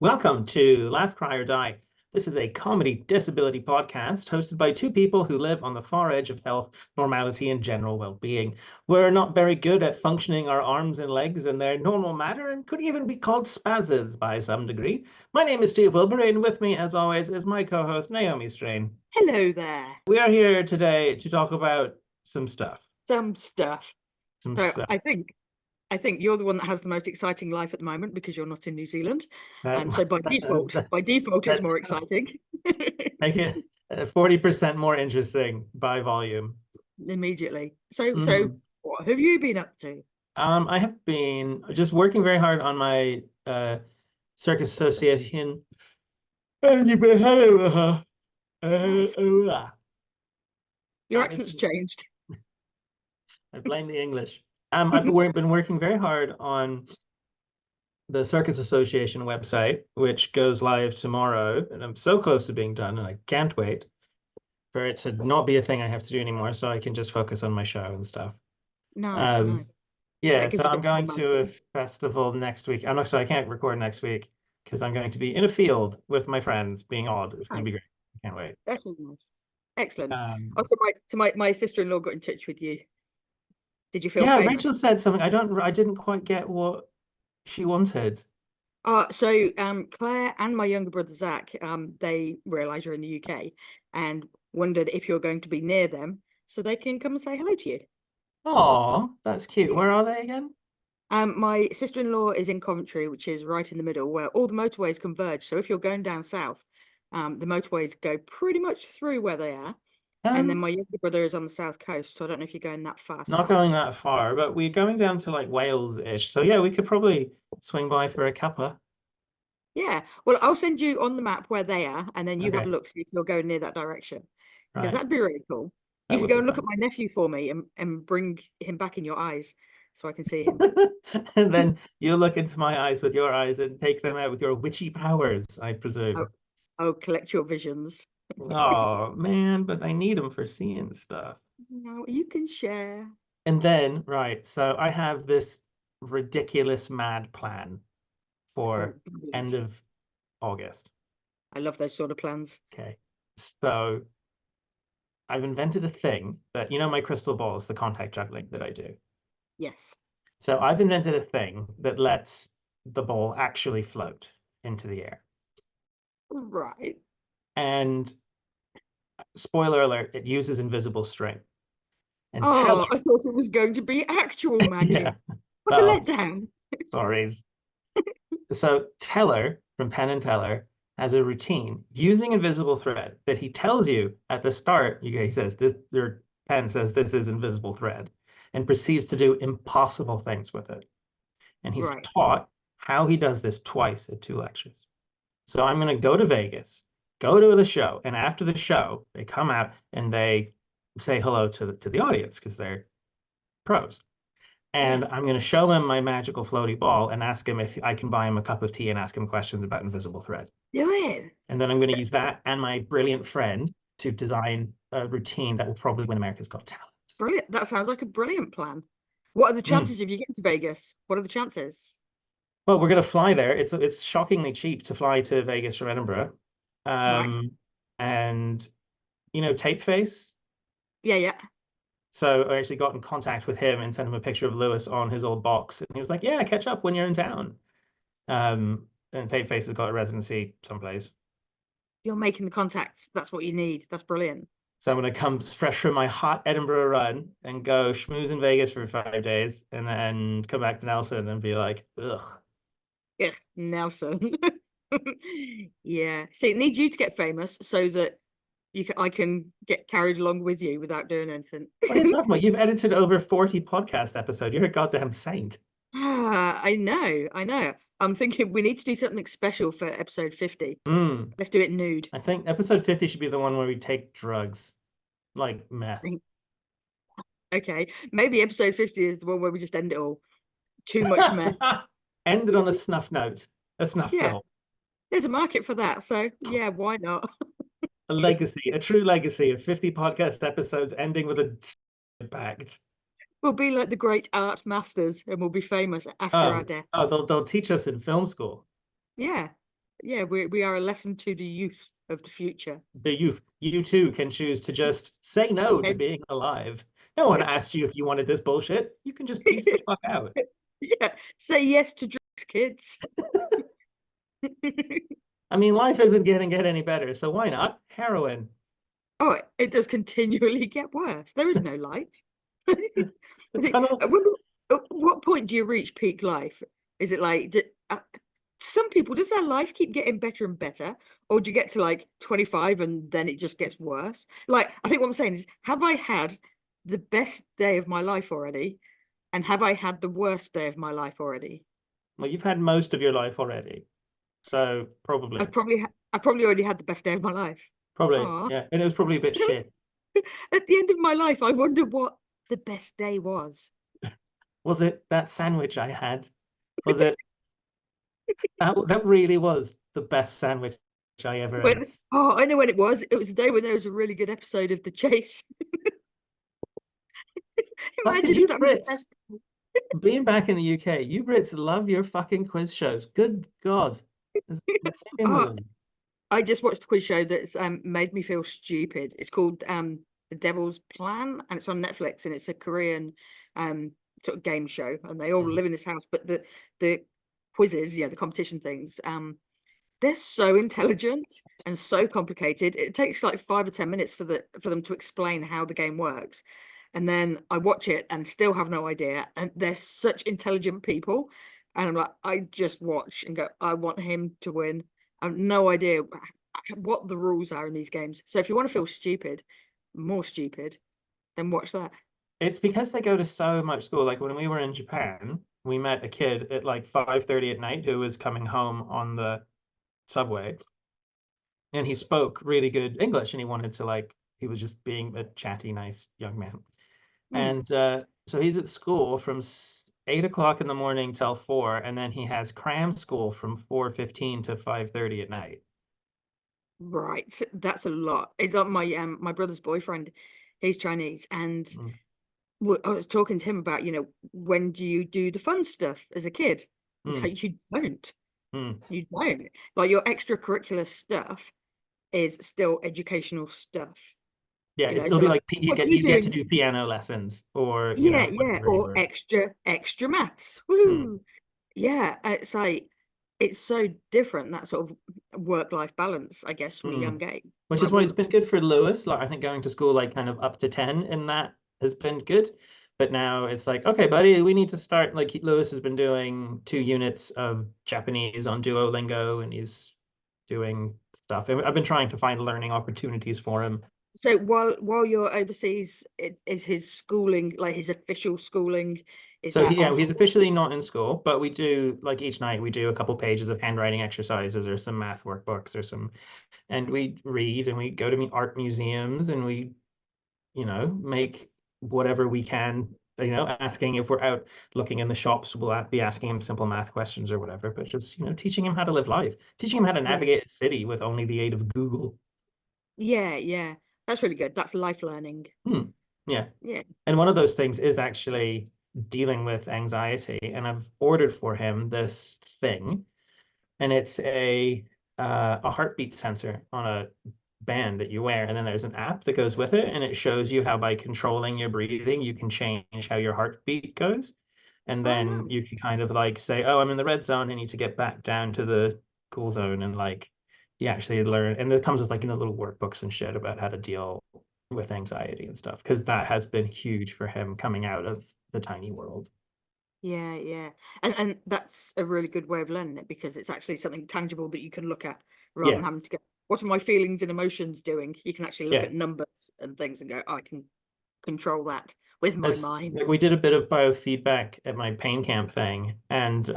Welcome to Laugh, Cry, or Die. This is a comedy disability podcast hosted by two people who live on the far edge of health, normality, and general well-being. We're not very good at functioning our arms and legs in their normal manner and could even be called spazzes by some degree. My name is Steve Wilbury, and with me, as always, is my co-host Naomi Strain. Hello there. We are here today to talk about some stuff. Some stuff. Some So stuff. I think you're the one that has the most exciting life at the moment because you're not in New Zealand. That- So by default, it's more exciting. Make it 40% more interesting by volume. Immediately. So Mhm. what have you been up to? I have been just working very hard on my circus association. Nice. Your I accent's changed. blame the English. I've been working very hard on the Circus Association website, which goes live tomorrow, and I'm so close to being done, and I can't wait for it to not be a thing I have to do anymore, so I can just focus on my show and stuff. Nice. Yeah, That so gives you a I'm bit of going to a momentum. festival next week. I'm not sorry, I can't record next week because I'm going to be in a field with my friends being odd. It's going to be Nice. great. I can't wait. That's really nice. Excellent. Um, Also, my sister-in-law got in touch with you. Did you feel yeah, Rachel famous? said something. I didn't quite get what she wanted. Claire and my younger brother Zach, they realise you're in the UK and wondered if you're going to be near them so they can come and say hello to you. Oh, that's cute. Yeah. Where are they again? My sister-in-law is in Coventry, which is right in the middle where all the motorways converge. So if you're going down south, the motorways go pretty much through where they are. And then Um, my younger brother is on the south coast, so I don't know if you're going that far Not south. going that far, but we're going down to like Wales-ish. So yeah, we could probably swing by for a cuppa. Yeah, well, I'll send you on the map where they are, and then you have a Okay, look, see if you're going near that direction, because right. that'd be really cool. You That could would go be and look at fun. my nephew for me and bring him back in your eyes so I can see him. And then you look into my eyes with your eyes and take them out with your witchy powers, I Oh, presume. oh, collect your visions. Oh man, but I need them for seeing stuff. No, you can share. And then, right, so I have this ridiculous mad plan Oh, for brilliant. end of August. I love those sort of plans. Okay. So I've invented a thing that, my crystal balls, the contact juggling that I do. Yes. So I've invented a thing that lets the ball actually float into the air. Right. And spoiler alert, it uses invisible string. And tell Oh, I thought it was going to be actual yeah, magic. What a oh, letdown. sorry. So Teller from Penn and Teller has a routine using invisible thread that he tells you at the start. He says this, your pen says this is invisible thread, and proceeds to do impossible things with it. And he's Right. taught how he does this twice at two lectures. So I'm going to go to Vegas, go to the show, and after the show, they come out and they say hello to the audience because they're pros. Yeah. And I'm going to show him my magical floaty ball and ask him if I can buy him a cup of tea and ask him questions about invisible thread. Do it. And then I'm going to use that and my brilliant friend to design a routine that will probably win America's Got Talent. Brilliant. That sounds like a brilliant plan. What are the Mm. chances of you getting to Vegas? What are the chances? Well, we're going to fly there. It's shockingly cheap to fly to Vegas from Edinburgh. Right. And Tape Face. Yeah. So I actually got in contact with him and sent him a picture of Lewis on his old box. And he was like, yeah, catch up when you're in town. And Tape Face has got a residency someplace. You're making the contacts. That's what you need. That's brilliant. So I'm going to come fresh from my hot Edinburgh run and go schmooze in Vegas for 5 days and then come back to Nelson and be like, ugh. Ugh, Nelson. Yeah. See, it needs you to get famous so that I can get carried along with you without doing anything. What are you talking about? You've edited over 40 podcast episodes. You're a goddamn saint. I know. I'm thinking we need to do something special for episode 50. Mm. Let's do it nude. I think episode 50 should be the one where we take drugs, like meth. Okay. Maybe episode 50 is the one where we just end it all. Too much meth. Ended on a snuff note, a snuff Yeah. film. There's a market for that. So yeah, why not? A legacy, a true legacy of 50 podcast episodes ending with a impact. We'll be like the great art masters and we'll be famous after our death. They'll teach us in film school. Yeah. Yeah, we are a lesson to the youth of the future. The youth, you too can choose to just say no to Okay. being alive. No one asked you if you wanted this bullshit. You can just peace the fuck out. Yeah, say yes to drugs, kids. I mean, life isn't going to get any better, so why not? Heroin. Oh, it does continually get worse. There is no light. The tunnel. At what point do you reach peak life? Is it like some people, does their life keep getting better and better, or do you get to like 25 and then it just gets worse? Like, I think what I'm saying is, have I had the best day of my life already, and have I had the worst day of my life already? Well, you've had most of your life already, so probably, I've probably already had the best day of my life. probably, Oh, yeah. And it was probably a bit shit. at the end of my life, I wonder what the best day was. Was it that sandwich I had? Was it that really was the best sandwich I ever When, ate? oh, I know when it was. It was the day when there was a really good episode of The Chase. Fucking Imagine if you that was the Brits. best. Being back in the UK, you Brits love your fucking quiz shows. Good God. There's a thing with Oh, them. I just watched a quiz show that's made me feel stupid. It's called The Devil's Plan, and it's on Netflix, and it's a Korean sort of game show, and they all Mm, live in this house. But the quizzes, the competition things, they're so intelligent and so complicated. It takes like 5 or 10 minutes for them to explain how the game works. And then I watch it and still have no idea. And they're such intelligent people. And I'm like, I just watch and go, I want him to win. I have no idea what the rules are in these games. So if you want to feel stupid, more stupid, then watch that. It's because they go to so much school. Like when we were in Japan, we met a kid at like 5:30 at night who was coming home on the subway, and he spoke really good English, and he wanted to like he was just being a chatty, nice young man. Hmm. And so he's at school from 8 o'clock in the morning till 4, and then he has cram school from 4:15 to 5:30 at night. Right. That's a lot. It's like my brother's boyfriend, he's Chinese, and Mm, I was talking to him about, when do you do the fun stuff as a kid? It's mm, like you don't. mm. You don't. Like your extracurricular stuff is still educational stuff. Yeah, So it'll be like, like what are you you get to doing? do piano lessons or Yeah, yeah, whatever. or extra maths. Mm, Woo! Yeah, it's like it's so different, that sort of work-life balance, I guess, from a mm. young age. Which is Like why it's we, been good for Lewis. Like I think going to school like kind of up to 10 in that has been good. But now it's like, okay, buddy, we need to start. Like Lewis has been doing 2 units of Japanese on Duolingo, and he's doing stuff. And I've been trying to find learning opportunities for him. so while you're overseas, is his schooling, like his official schooling, is So that on he's hold? officially not in school, but we do like each night we do a couple pages of handwriting exercises or some math workbooks or some, and we read and we go to art museums and we make whatever we can, asking if we're out looking in the shops, we'll be asking him simple math questions or whatever, but just, teaching him how to live life, teaching him how to Yeah, navigate a city with only the aid of Google. yeah, yeah. That's really good. That's life learning. Hmm. Yeah. Yeah. And one of those things is actually dealing with anxiety. And I've ordered for him this thing, and it's a heartbeat sensor on a band that you wear, and then there's an app that goes with it, and it shows you how by controlling your breathing you can change how your heartbeat goes, and Oh, then nice. you can kind of like say, oh, I'm in the red zone, I need to get back down to the cool zone, and like you actually learn, and it comes with like little workbooks and shit about how to deal with anxiety and stuff, because that has been huge for him coming out of the tiny world. Yeah, yeah. And that's a really good way of learning it, because it's actually something tangible that you can look at rather Yeah, than having to go, what are my feelings and emotions doing? You can actually look yeah. at numbers and things and go, I can control that with my It's mind. like we did a bit of biofeedback at my pain camp thing, and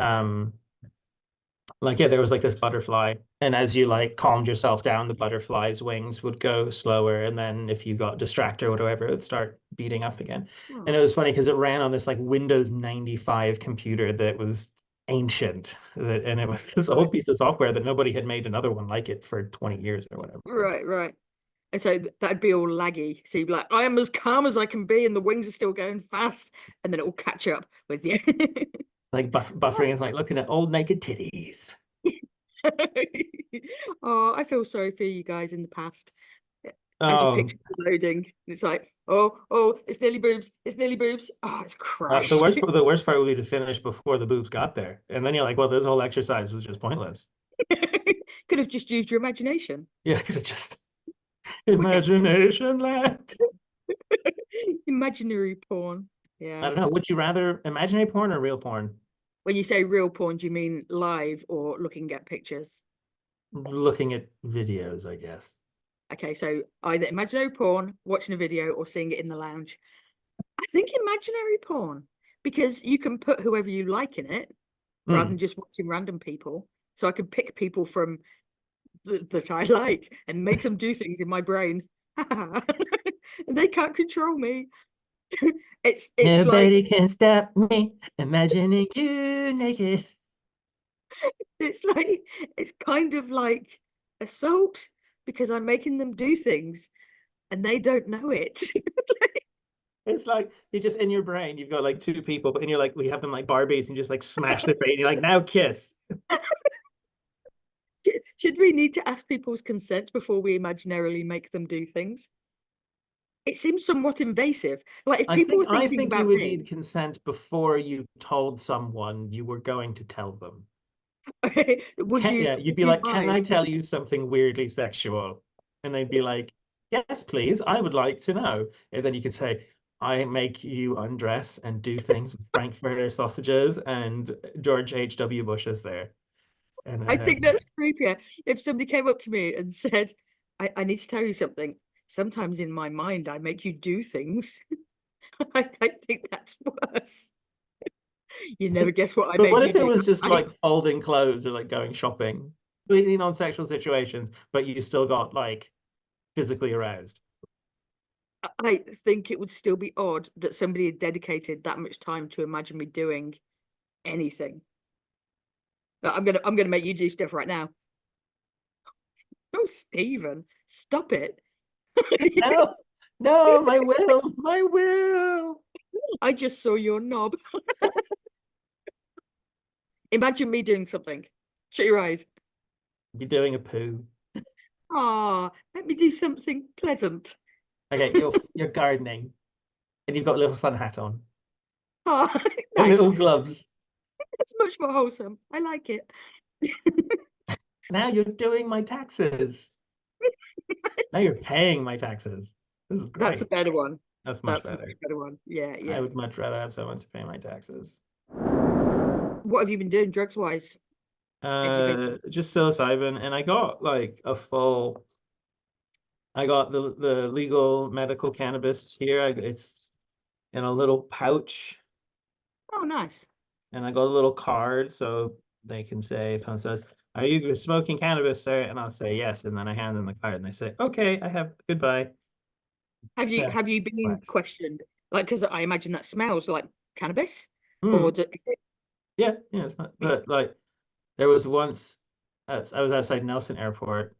like yeah, there was like this butterfly, and as you like calmed yourself down, the butterfly's wings would go slower, and then if you got distracted or whatever, it would start beating up again. And it Oh, was funny because it ran on this like Windows 95 computer that was ancient, and it was this right, old piece of software that nobody had made another one like it for 20 years or whatever. right, right. And so that'd be all laggy. So you'd be like, I am as calm as I can be, and the wings are still going fast, and then it will catch up with you. Like buffering is like looking at old naked titties. Oh, I feel sorry for you guys in the past. As your Oh, pictures are loading, it's like, oh, it's nearly boobs. It's nearly boobs. Oh, it's the crashed. worst part would be to finish before the boobs got there, and then you're like, well, this whole exercise was just pointless. Could have just used your imagination. Yeah, I could have just We get imagination land. imaginary porn. I Yeah. don't know. Would you rather imaginary porn or real porn? When you say real porn, do you mean live or looking at pictures? Looking at videos, I guess. Okay, so either imaginary porn, watching a video, or seeing it in the lounge. I think imaginary porn, because you can put whoever you like in it rather Hmm. than just watching random people. So I could pick people from that I like and make them do things in my brain. And they can't control me. It's like Nobody can stop me imagining you naked. it's like it's kind of like assault because I'm making them do things and they don't know it. It's like you just in your brain, you've got like two people, but and you're like, we have them like Barbies and just like smash their brain. You're like, now kiss. Should we need to ask people's consent before we imaginarily make them do things? It seems somewhat invasive. Like if people were I thinking think you about would me, need consent before you told someone you were going to tell them. would you Yeah, you'd would be you like, can I mind? tell you something weirdly sexual? And they'd be like, yes, please. I would like to know. And then you could say, I make you undress and do things with Frankfurter sausages and George H.W. Bush is there. And I think that's creepier. If somebody came up to me and said, I need to tell you something. Sometimes in my mind, I make you do things. I think that's worse. You never guess what I but made what you if it do was last just night. like folding clothes or like going shopping? Completely non-sexual situations, but you still got like physically aroused. I think it would still be odd that somebody had dedicated that much time to imagine me doing anything. I'm gonna make you do stuff right now. Oh, Stephen, stop it. No, no, my will. I just saw your knob. Imagine me doing something. Shut your eyes. You're doing a poo. Ah, let me do something pleasant. Okay, you're gardening and you've got a little sun hat on Ah, and nice. little gloves. That's much more wholesome. I like it. Now you're doing my taxes. Now you're paying my taxes. This is That's a great. better one. That's much That's a much better. better one. Yeah, I yeah. would much rather have someone to pay my taxes. What have you been doing drugs wise? Have you been? Just psilocybin, and I got like a full. I got the legal medical cannabis here. It's in a little pouch, Oh, nice. and I got a little card so they can say if someone says, "Are you smoking cannabis, sir?" And I'll say yes, and then I hand them the card, and they say, "Okay, I have goodbye." Yeah, Have you been relax. questioned? Like, because I imagine that smells like cannabis, or Hmm. is it? Yeah, it's not. But like, there was once I was outside Nelson Airport,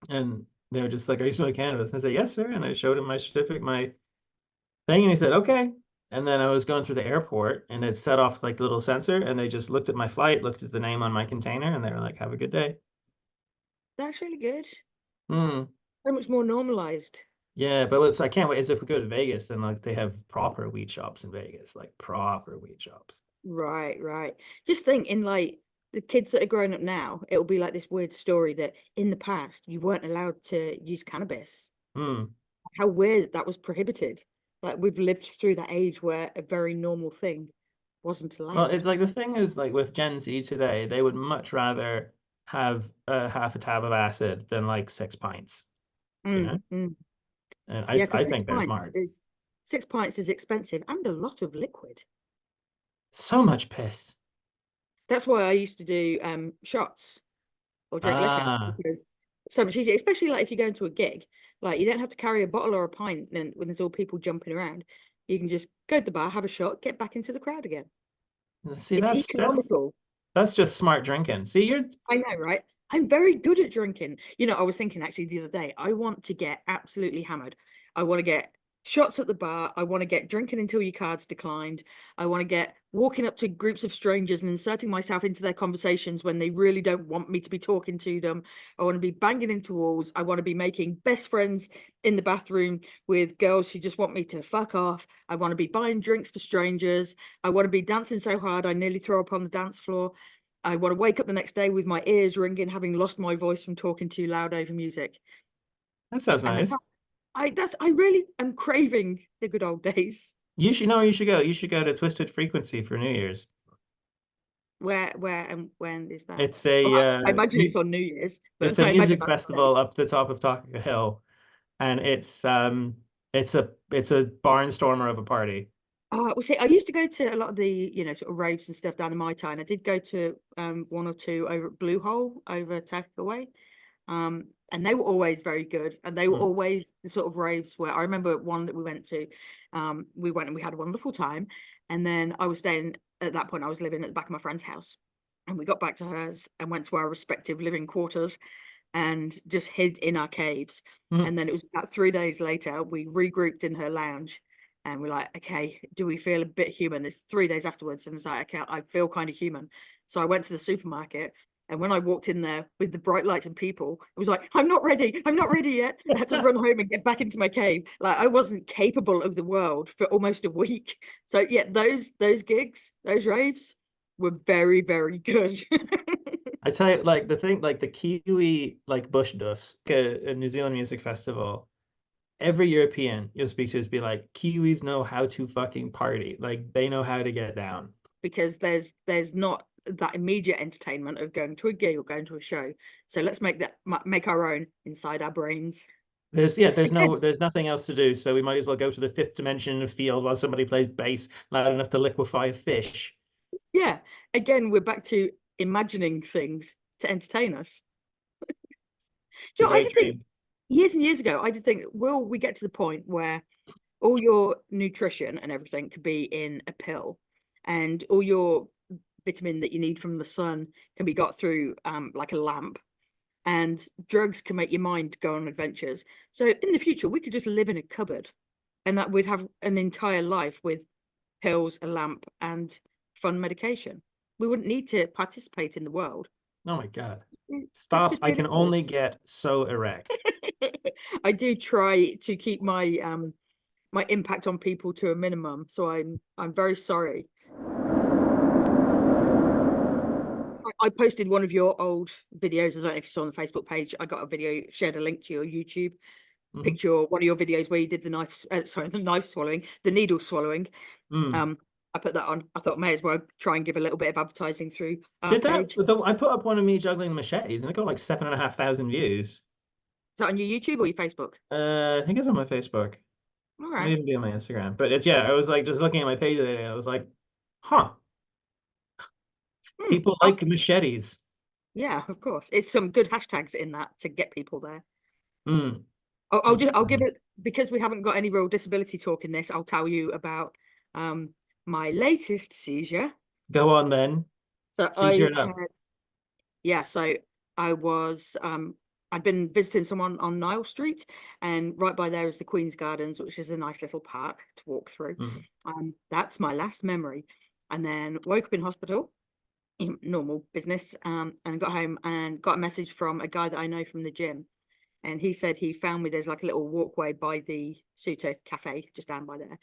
and they were just like, "Are you smoking cannabis?" And I said, "Yes, sir." And I showed him my certificate, my thing, and he said, "Okay." And then I was going through the airport, and it set off like the little sensor, and they just looked at my flight, looked at the name on my container, and they were like, "Have a good day." That's really good. Hmm. So much more normalized. Yeah, but I can't wait. As if we go to Vegas, then like they have proper weed shops in Vegas, like proper weed shops. Right, right. Just think in like the kids that are growing up now, it'll be like this weird story that in the past you weren't allowed to use cannabis. Hmm. How weird that was prohibited. Like we've lived through that age where a very normal thing wasn't Well, allowed. it's like the thing is like with Gen Z today, they would much rather have half a tab of acid than like 6 pints, you know? Mm. And Yeah, because I think they're smart. 6 pints is expensive and a lot of liquid. So much piss. That's why I used to do shots or drink liquor Ah, because it's so much easier, especially like if you go into a gig, like you don't have to carry a bottle or a pint and when there's all people jumping around, you can just go to the bar, have a shot, get back into the crowd again. see, It's that's economical. that's just smart drinking. See, you're I know, right? I'm very good at drinking. You know, I was thinking actually the other day, I want to get absolutely hammered. I want to get shots at the bar. I want to get drinking until your card's declined. I want to get walking up to groups of strangers and inserting myself into their conversations when they really don't want me to be talking to them. I want to be banging into walls. I want to be making best friends in the bathroom with girls who just want me to fuck off. I want to be buying drinks for strangers. I want to be dancing so hard I nearly throw up on the dance floor. I want to wake up the next day with my ears ringing, having lost my voice from talking too loud over music. That sounds And nice. I really am craving the good old days. You should know. You should go. You should go to Twisted Frequency for New Year's. Where and when is that? It's Well, a I imagine it's on New Year's, it's but a I imagine music that's the days. festival up the top of Taka Hill, and it's a barnstormer of a party. Oh, well, see, I used to go to a lot of the, sort of raves and stuff down in my town. I did go to one or two over at Blue Hole over Takeaway. And they were always very good, and they were Mm. always the sort of raves where I remember one that we went to. We went and we had a wonderful time, and then I was staying at that point. I was living at the back of my friend's house, and we got back to hers and went to our respective living quarters and just hid in our caves. Mm. And then it was about 3 days later we regrouped in her lounge, and we're like, okay, do we feel a bit human? It's 3 days afterwards, and it's like, okay, I feel kind of human. So I went to the supermarket, and when I walked in there with the bright lights and people, it was like, I'm not ready yet. I had to run home and get back into my cave. Like, I wasn't capable of the world for almost a week. So yeah, those gigs, those raves were very, very good. I tell you, like the thing, like the Kiwi, like Bush Duffs, a New Zealand music festival. Every European you'll speak to is be like, Kiwis know how to fucking party. Like they know how to get down. Because there's not that immediate entertainment of going to a gig or going to a show. So let's make our own inside our brains. Again, There's nothing else to do, so we might as well go to the fifth dimension of field while somebody plays bass loud enough to liquefy a fish. yeah, again, we're back to imagining things to entertain us. It's a I great did think dream. years and years ago, I did think, will we get to the point where all your nutrition and everything could be in a pill, and all your vitamin that you need from the sun can be got through like a lamp, and drugs can make your mind go on adventures. So in the future, we could just live in a cupboard, and that we'd have an entire life with pills, a lamp, and fun medication. We wouldn't need to participate in the world. Oh my God. We could Stop. just I be in a can cupboard. only get so erect. I do try to keep my my impact on people to a minimum, so I'm very sorry. I posted one of your old videos. I don't know if you saw on the Facebook page. I got a video, shared a link to your YouTube. Mhm. Picture one of your videos where you did the the knife swallowing, the needle swallowing. Mm. I put that on. I thought may as well try and give a little bit of advertising through our Did that? page. I put up one of me juggling the machetes and it got like 7,500 views. Is that on your YouTube or your Facebook? I think it's on my Facebook. All Might right. even be on my Instagram. But it's, yeah, I was like just looking at my page the other day and I was like, huh, people like Okay. machetes. Yeah, of course. It's some good hashtags in that to get people there. Mm. I'll give it, because we haven't got any real disability talk in this. I'll tell you about um my latest seizure. Go on then. So Seizure it had, up. yeah, so I was I'd been visiting someone on Nile Street, and right by there is the Queen's Gardens, which is a nice little park to walk through. Mm. That's my last memory. And then woke up in hospital, normal business, and got home and got a message from a guy that I know from the gym. And he said he found me, there's like a little walkway by the Suter Cafe just down by there.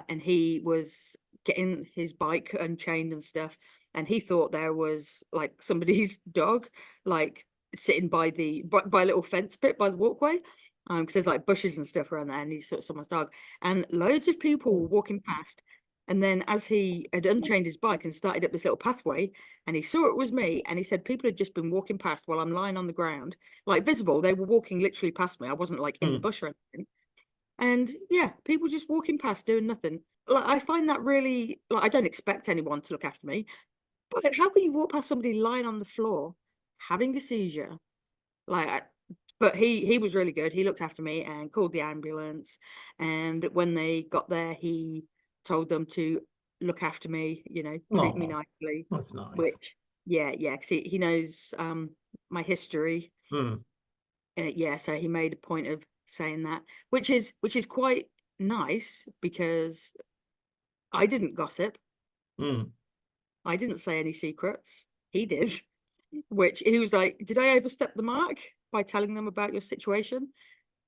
And he was getting his bike unchained and stuff. And he thought there was like somebody's dog, like sitting by a little fence bit by the walkway. Because there's like bushes and stuff around there, and he saw someone's dog. And loads of people were walking past. And then as he had unchained his bike and started up this little pathway, and he saw it was me, and he said people had just been walking past while I'm lying on the ground, like visible. They were walking literally past me. I wasn't like in the Mm. bush or anything. And yeah, people just walking past doing nothing. Like, I find that really, like, I don't expect anyone to look after me, but how can you walk past somebody lying on the floor having a seizure? Like, but he was really good. He looked after me and called the ambulance. And when they got there, he told them to look after me, treat me Oh, nicely. that's nice. Which, yeah, because he knows my history. Mm. Yeah, so he made a point of saying that, which is quite nice because I didn't gossip. Mm. I didn't say any secrets. He did, which he was like, "Did I overstep the mark by telling them about your situation?"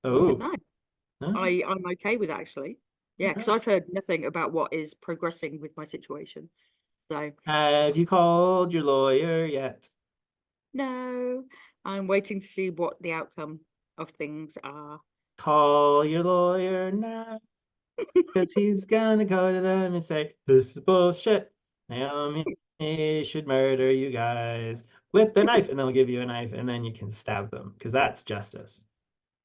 And I said, Oh, "No, no. I'm okay with it, actually. Yeah, because Okay. I've heard nothing about what is progressing with my situation. So Have you called your lawyer yet? no, I'm waiting to see what the outcome of things are." Call your lawyer now, because he's gonna go to them and say, this is bullshit. Naomi should murder you guys with the knife, and they'll give you a knife, and then you can stab them, because that's justice.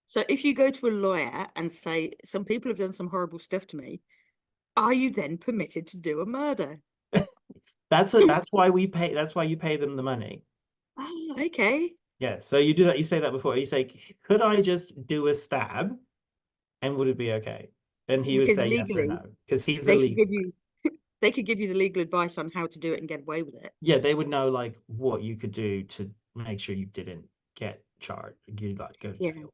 So if you go to a lawyer and say, some people have done some horrible stuff to me, are you then permitted to do a murder? That's why we pay. That's why you pay them the money. Oh, okay. Yeah. So you do that. You say that before. You say, could I just do a stab, and would it be okay? And he would Because say yes or legally, no, because he's the they could legal give guy. you they could give you the legal advice on how to do it and get away with it. Yeah, they would know like what you could do to make sure you didn't get charged. You like go to Yeah. jail.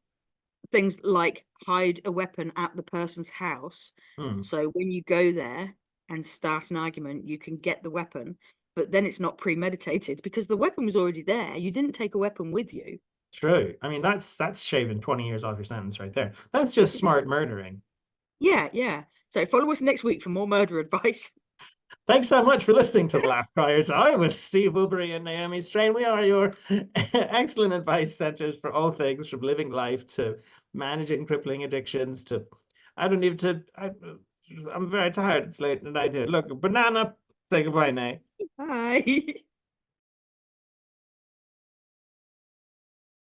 Things like hide a weapon at the person's house. Hmm. So when you go there and start an argument, you can get the weapon, but then it's not premeditated because the weapon was already there. You didn't take a weapon with you. True. I mean, that's shaving 20 years off your sentence right there. That's just Is it? smart murdering. Yeah, yeah. So follow us next week for more murder advice. Thanks so much for listening to the Laugh Criers. I'm with Steve Wilbury and Naomi Strain. We are your excellent advice centers for all things from living life to managing crippling addictions to I don't even to I'm very tired. It's late at night here. Look, banana. Say goodbye, Nay. Bye.